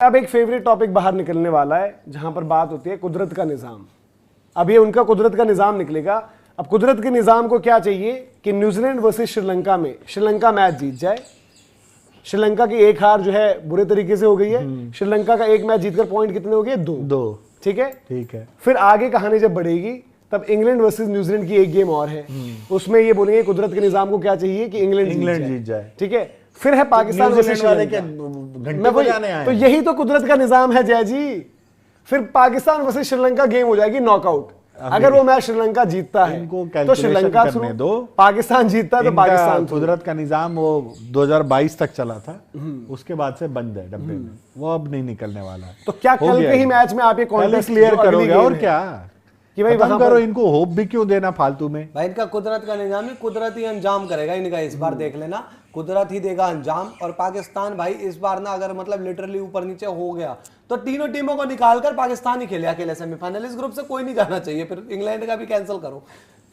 अब एक favourite topic बाहर निकलने वाला है जहां पर बात होती है कुदरत का निज़ाम। अब ये उनका कुदरत का निज़ाम निकलेगा। अब कुदरत के निज़ाम को क्या चाहिए कि न्यूजीलैंड वर्सेस श्रीलंका में श्रीलंका मैच जीत जाए। श्रीलंका की एक हार जो है बुरे तरीके से हो गई है। श्रीलंका का एक मैच जीतकर पॉइंट कितने हो गए? दो। ठीक है। फिर आगे कहानी जब बढ़ेगी तब इंग्लैंड वर्सेस न्यूजीलैंड की एक गेम और है, उसमें ये बोलेंगे कुदरत के निज़ाम को क्या चाहिए कि इंग्लैंड जीत जाए। ठीक है। फिर है पाकिस्तान वर्सेस श्रीलंका। तो यही तो कुदरत का निजाम है जय जी। फिर पाकिस्तान वर्सेस श्रीलंका गेम हो जाएगी नॉकआउट। अगर वो मैच श्रीलंका जीतता है तो श्रीलंका करने दो, पाकिस्तान जीतता है तो पाकिस्तान। कुदरत का निजाम वो 2022 तक चला था, उसके बाद से बंद है डब्बे में, वो अब नहीं निकलने वाला। तो क्या कल के ही मैच में आप ये कॉन्टेस्ट क्लियर करोगे? और क्या कि भाई वहां करो, इनको होप भी क्यों देना फालतू में? भाई इनका कुदरत का निजाम ही कुदरती अंजाम करेगा इनका। इस बार देख लेना, कुदरत ही देगा अंजाम। और पाकिस्तान भाई इस बार ना अगर मतलब लिटरली ऊपर नीचे हो गया तो तीनों टीमों को निकालकर पाकिस्तान ही खेले अकेले सेमीफाइनल। इस ग्रुप से कोई नहीं जाना चाहिए। फिर इंग्लैंड का भी कैंसिल करो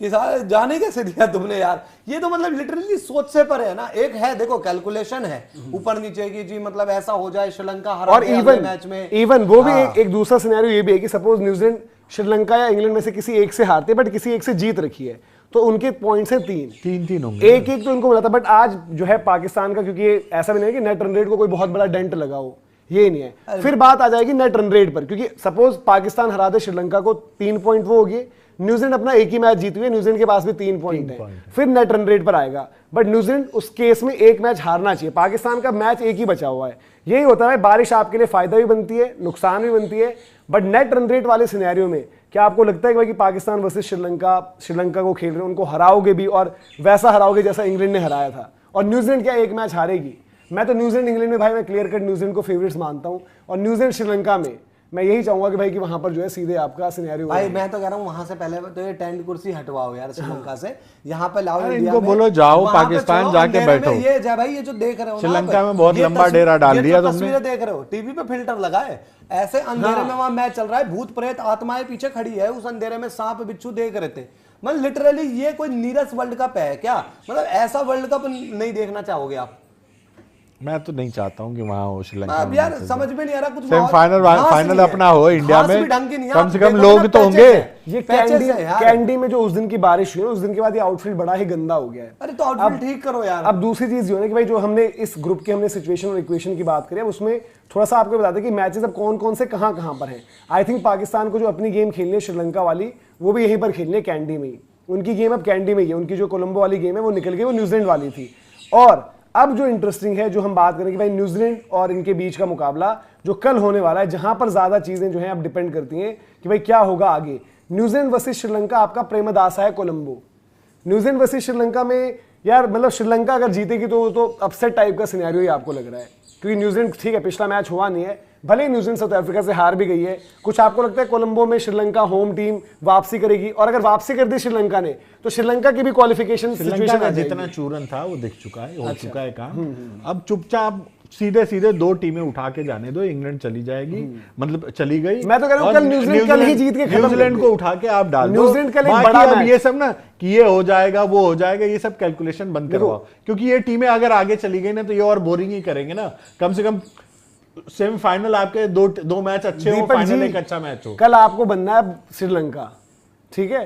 कि जाने कैसे दिया तुमने यार। ये तो मतलब लिटरली सोच से परे है ना। एक है देखो कैलकुलेशन है ऊपर नीचे की जी, मतलब ऐसा हो जाए श्रीलंका हरा और इवन वो भी एक दूसरा सिनेरियो ये भी है कि सपोज न्यूजीलैंड श्रीलंका या इंग्लैंड में से किसी एक से हारते बट किसी एक से जीत रखी है तो उनके पॉइंट्स हैं तीन होंगे। एक तो इनको मिला था। बट आज जो है पाकिस्तान का, क्योंकि ये ऐसा भी नहीं है कि नेट रन रेट को कोई बहुत बड़ा डेंट लगा हो, ये नहीं है। फिर बात आ जाएगी नेट रन रेट पर, क्योंकि सपोज पाकिस्तान हरा दे श्रीलंका को, 3 पॉइंट वो हो गए। न्यूजीलैंड अपना एक ही मैच जीती हुई है, न्यूजीलैंड के पास भी 3 पॉइंट है। फिर नेट रन रेट पर आएगा। बट न्यूजीलैंड उस केस में एक मैच हारना चाहिए। पाकिस्तान का मैच एक ही बचा हुआ है। यही होता है, बारिश आपके लिए फायदा भी बनती है, नुकसान भी बनती है। बट नेट रन रेट वाले सिनेरियो में क्या आपको लगता है कि भाई कि पाकिस्तान वर्सेस श्रीलंका को खेल रहे हैं, उनको हराओगे भी और वैसा हराओगे जैसा इंग्लैंड ने हराया था? और न्यूजीलैंड क्या एक मैच हारेगी? मैं तो न्यूजीलैंड इंग्लैंड में भाई मैं क्लियर कट न्यूजीलैंड को फेवरेट्स मानता हूं। और न्यूजीलैंड श्रीलंका में मैं यही चाहूंगा कि भाई कि वहां पर जो है सीधे आपका सिनेरियो भाई मैं तो कह रहा हूं वहां से पहले तो ये टेंट कुर्सी हटवाओ यार श्रीलंका से, यहाँ पे लाओ इंडिया इनको बोलो जाओ पाकिस्तान जाके बैठो। ये जय भाई ये जो देख रहे हो श्रीलंका में बहुत लंबा डेरा डाल दिया तुमने। तस्वीरें देख रहे हो, टीवी पे फिल्टर लगाए, ऐसे अंधेरे में वहां मैच चल रहा है, भूत प्रेत आत्माएं पीछे खड़ी है, उस अंधेरे में सांप बिच्छू देख रहे थे। मतलब लिटरली ये कोई नीरस वर्ल्ड कप है क्या? मतलब ऐसा वर्ल्ड कप नहीं देखना चाहोगे आप? मैं तो नहीं चाहता हूं कि वहां हो श्रीलंका। अब यार समझ में नहीं आ रहा कुछ। फाइनल अपना हो इंडिया में, कम से कम लोग तो होंगे। ये कैंडी में जो उस दिन की बारिश हुई, उस दिन के बाद ये आउटफील्ड बड़ा ही गंदा हो गया है। अरे तो आउटफील्ड ठीक करो यार। अब दूसरी चीज जो है कि भाई जो हमने इस ग्रुप की हमने सिचुएशन और इक्वेशन की बात करी, उसमें थोड़ा सा आपको बता दें कि मैचेस अब कौन कौन से कहां पर हैं। आई थिंक पाकिस्तान को जो अपनी गेम खेलनी है श्रीलंका वाली, वो भी यहीं पर खेलनी है, कैंडी में ही। उनकी गेम अब कैंडी में ही है। उनकी जो कोलंबो वाली गेम है वो निकल गई, वो न्यूजीलैंड वाली थी। और अब जो इंटरेस्टिंग है, जो हम बात करें कि भाई न्यूजीलैंड और इनके बीच का मुकाबला जो कल होने वाला है, जहां पर ज्यादा चीजें जो हैं अब डिपेंड करती हैं कि भाई क्या होगा आगे। न्यूजीलैंड वर्सेस श्रीलंका आपका प्रेमदासा है कोलंबो। न्यूजीलैंड वर्सेस श्रीलंका में यार मतलब श्रीलंका अगर जीतेगी तो अपसेट टाइप का सिनेरियो ही आपको लग रहा है, क्योंकि न्यूजीलैंड ठीक है पिछला मैच हुआ नहीं है, भले ही न्यूजीलैंड साउथ अफ्रीका से हार भी गई है। कुछ आपको लगता है कोलंबो में श्रीलंका होम टीम वापसी करेगी? और अगर वापसी कर दी श्रीलंका ने तो श्रीलंका की भी क्वालिफिकेशन सिचुएशन का जितना चूरन था वो दिख चुका है, हो चुका है काम। अब चुपचाप सीधे 2 टीमें उठा के जाने दो। इंग्लैंड चली जाएगी, मतलब चली गई। मैं तो कह रहा हूं कल न्यूजीलैंड कल ही जीत के न्यूजीलैंड को उठा के आप डाल दो। न्यूजीलैंड कल एक बड़ा अब ये सब ना कि ये हो जाएगा वो हो जाएगा, ये सब कैलकुलेशन बंद करवाओ। क्योंकि ये टीमें अगर आगे चली गई ना तो ये और बोरिंग ही करेंगे ना। कम से कम सेमीफाइनल आपके दो मैच अच्छे हो, फाइनल एक अच्छा मैच हो। कल आपको बनना है श्रीलंका, ठीक है?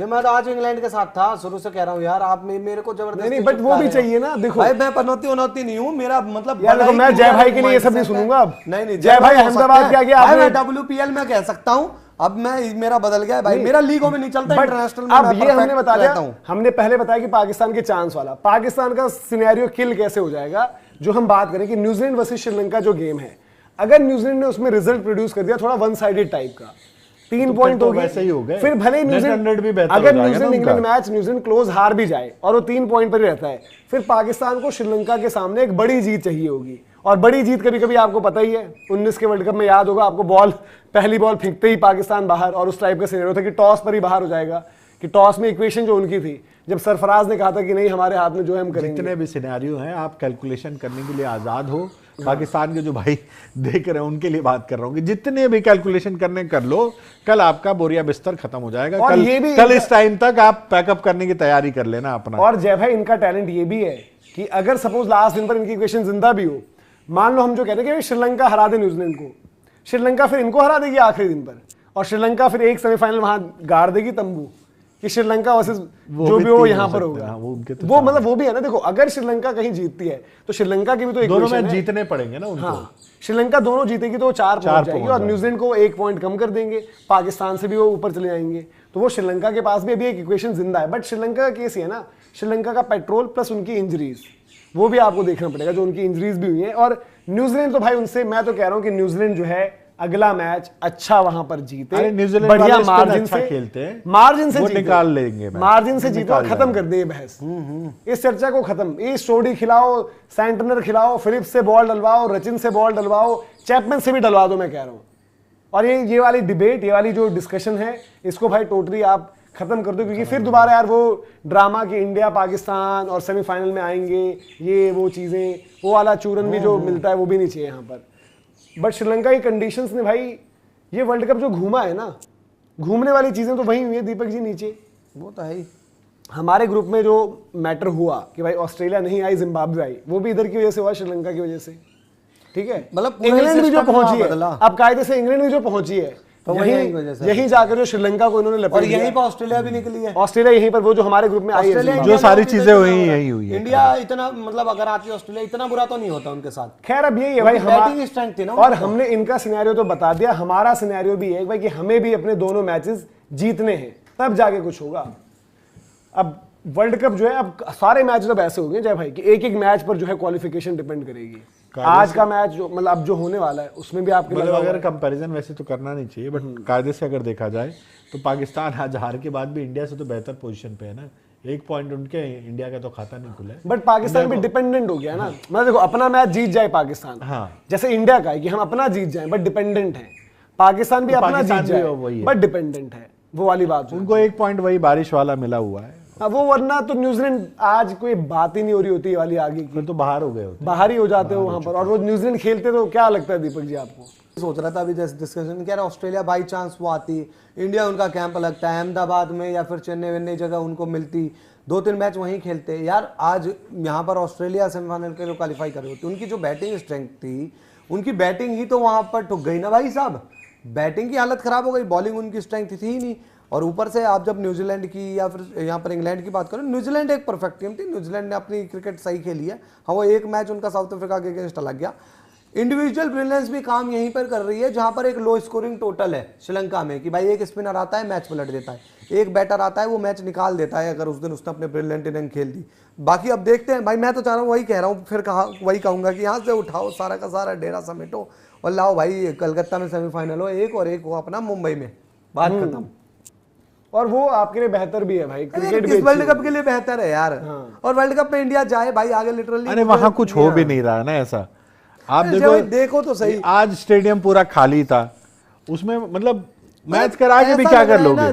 मैं तो आज इंग्लैंड के साथ था, शुरू से कह रहा हूँ यार। आप मेरे को जबरदस्ती नहीं, बट वो भी चाहिए ना। देखो भाई मैं पनौती नहीं हूँ, मेरा मतलब यार देखो मैं जय भाई के लिए ये सब नहीं सुनूंगा। अब नहीं जय भाई अहमदाबाद क्या किया आपने? मैं WPL में कह सकता हूँ। अब मैं मेरा बदल गया भाई, मेरा लीगों में नहीं चलता, इंटरनेशनल में। अब ये हमने बता दिया, हमने पहले बताया कि पाकिस्तान के चांस वाला, पाकिस्तान का सिनेरियो किल कैसे हो जाएगा। जो हम बात करें कि न्यूजीलैंड वर्सेस श्रीलंका जो गेम है, अगर न्यूजीलैंड ने उसमें रिजल्ट प्रोड्यूस कर दिया थोड़ा वन साइडेड टाइप का, 3 पॉइंट हो गए, फिर भले न्यूजीलैंड अगर New Zealand England match New Zealand close हार भी जाए और वो 3 पॉइंट पर ही रहता है, फिर पाकिस्तान को श्रीलंका के सामने एक बड़ी जीत चाहिए होगी। और बड़ी जीत कभी कभी आपको पता ही है 19 के वर्ल्ड कप में याद होगा आपको, पहली बॉल फेंकते ही पाकिस्तान बाहर, और उस टाइप का सिनेरियो था कि टॉस पर ही बाहर हो जाएगा। कि टॉस में इक्वेशन जो उनकी थी, जब सरफराज ने कहा था कि नहीं हमारे हाथ में जो है हम करेंगे। जितने भी सिनेरियो हैं आप कैलकुलेशन करने के लिए आजाद हो। पाकिस्तान के जो भाई देख रहे हैं उनके लिए बात कर रहा हूं कि जितने भी कैलकुलेशन करने कर लो, कल आपका बोरिया बिस्तर खत्म हो जाएगा। कल इस टाइम तक आप पैकअप करने की तैयारी कर लेना अपना। और जय भाई इनका टैलेंट ये भी है कि अगर सपोज लास्ट दिन पर इनकी इक्वेशन जिंदा भी हो मान लो हम जो कहते हैं कि श्रीलंका हरा दे न्यूजीलैंड को, श्रीलंका फिर इनको हरा देगी आखिरी दिन पर, और श्रीलंका फिर एक सेमीफाइनल वहां गाड़ देगी तंबू कि श्रीलंका वर्सेस जो भी हो यहाँ पर होगा। वो मतलब वो भी है ना, देखो अगर श्रीलंका कहीं जीतती है तो श्रीलंका की भी तो एक दोनों मैच जीतने पड़ेंगे ना उनको। हाँ, श्रीलंका दोनों जीतेगी तो 4 पहुंच जाएगी और न्यूजीलैंड को 1 पॉइंट कम कर देंगे, पाकिस्तान से भी वो ऊपर चले जाएंगे। तो वो श्रीलंका के पास भी अभी एक इक्वेशन जिंदा है। बट श्रीलंका का केस ये है ना, श्रीलंका का पेट्रोल प्लस उनकी इंजरीज, वो भी आपको देखना पड़ेगा, जो उनकी इंजरीज भी हुई है। और न्यूजीलैंड तो भाई उनसे मैं तो कह रहा हूँ कि न्यूजीलैंड जो है अगला मैच अच्छा वहां पर जीते, बढ़िया मार्जिन से खेलते हैं, मार्जिन से निकाल लेंगे, मार्जिन से जीतो और खत्म कर दे ये बहस, इस चर्चा को खत्म। ये स्टोरी खिलाओ, सेंटनर खिलाओ, फिलिप्स से बॉल डलवाओ, रचिन से बॉल डलवाओ, चैपमैन से भी डलवा दो, मैं कह रहा हूं। और ये वाली डिबेट, ये वाली जो डिस्कशन है, इसको भाई टोटली आप खत्म कर दो, क्योंकि फिर दोबारा यार वो ड्रामा कि इंडिया पाकिस्तान और सेमीफाइनल में आएंगे, ये वो चीजें, वो वाला चूरन भी जो मिलता है वो भी नहीं चाहिए यहाँ पर। बट श्रीलंका की कंडीशंस ने भाई ये वर्ल्ड कप जो घूमा है ना, घूमने वाली चीजें तो वही हुई है दीपक जी नीचे। वो तो है ही। हमारे ग्रुप में जो मैटर हुआ कि भाई ऑस्ट्रेलिया नहीं आई, जिम्बाब्वे आई, वो भी इधर की वजह से हुआ, श्रीलंका की वजह से। ठीक है, मतलब इंग्लैंड भी जो पहुंची है, अब कायदे से इंग्लैंड भी जो पहुंची है, तो यहीं जाकर जो श्रीलंका को इन्होंने लपेट दिया, यहीं पर ऑस्ट्रेलिया भी निकली है। ऑस्ट्रेलिया यहीं पर वो जो हमारे ग्रुप में आई है, जो सारी चीजें हुई यही हुई है। इंडिया इतना मतलब अगर आती है ऑस्ट्रेलिया, इतना बुरा तो नहीं होता उनके साथ। खैर अब यही है भाई, बैटिंग स्ट्रेंथ थी ना, और हमने इनका सिनेरियो तो बता दिया, हमारा सिनेरियो भी है भाई कि हमें भी अपने दोनों मैचेस जीतने हैं, तब जाके कुछ होगा। अब वर्ल्ड कप जो है, अब सारे मैच अब ऐसे हो गए जय भाई कि एक एक मैच पर जो है क्वालिफिकेशन डिपेंड करेगी। आज का मैच जो मतलब अब जो होने वाला है उसमें भी आपके मतलब अगर कंपैरिजन वैसे तो करना नहीं चाहिए, बट कायदे से अगर देखा जाए तो पाकिस्तान आज हार के बाद भी इंडिया से तो बेहतर पोजीशन पे है ना, 1 पॉइंट उनके, इंडिया का तो खाता नहीं खुला है। बट पाकिस्तान भी डिपेंडेंट हो गया ना, मतलब देखो अपना मैच जीत जाए पाकिस्तान, हाँ, जैसे इंडिया का है कि हम अपना जीत जाए बट डिपेंडेंट है, पाकिस्तान भी अपना जीत जाए बट डिपेंडेंट है, वो वाली बात। उनको 1 पॉइंट वही बारिश वाला मिला हुआ है, वो वरना तो न्यूजीलैंड आज कोई बात ही नहीं हो रही होती वाली आगे की, तो बाहर हो गए होते, बाहर ही हो जाते हो वहां पर। और वो न्यूजीलैंड खेलते तो क्या लगता है दीपक जी आपको? सोच रहा था अभी जैसे डिस्कशन कह रहा ऑस्ट्रेलिया बाई चांस वो आती, इंडिया उनका कैंप लगता है अहमदाबाद में या फिर चेन्नई वेन्नई जगह उनको मिलती, 2-3 मैच वहीं खेलते यार। आज यहाँ पर ऑस्ट्रेलिया सेमीफाइनल के लिए क्वालिफाई कर रही होती, उनकी जो बैटिंग स्ट्रेंथ थी, उनकी बैटिंग ही तो वहां पर ठुक गई ना भाई साहब, बैटिंग की हालत खराब हो गई, बॉलिंग उनकी स्ट्रेंथ थी ही नहीं। और ऊपर से आप जब न्यूजीलैंड की या फिर यहाँ पर इंग्लैंड की बात करें, न्यूजीलैंड एक परफेक्ट टीम थी, न्यूजीलैंड ने अपनी क्रिकेट सही खेली है। हाँ, वो एक मैच उनका साउथ अफ्रीका के अगेंस्ट लग गया। इंडिविजुअल ब्रिलियंस भी काम यहीं पर कर रही है जहां पर एक लो स्कोरिंग टोटल है श्रीलंका में कि भाई एक स्पिनर आता है मैच पलट देता है, एक बैटर आता है वो मैच निकाल देता है अगर उस दिन उसने अपने ब्रिलियंट इनिंग खेल दी। बाकी अब देखते हैं भाई, मैं तो चाह रहा हूँ, वही कह रहा हूँ, फिर वही कहूंगा कि यहाँ से उठाओ सारा का सारा डेरा समेटो और लाओ भाई, कलकत्ता में सेमीफाइनल हो एक और एक हो अपना मुंबई में, बात खत्म। और वो आपके लिए बेहतर भी है भाई, क्रिकेट भी वर्ल्ड कप के लिए बेहतर है यार। हाँ। और वर्ल्ड कप में इंडिया जाए भाई आगे लिटरली, अरे वहां कुछ हो भी नहीं रहा ना ऐसा, आप देखो तो सही, आज स्टेडियम पूरा खाली था, उसमें मतलब मैच करा के भी क्या कर लोगे।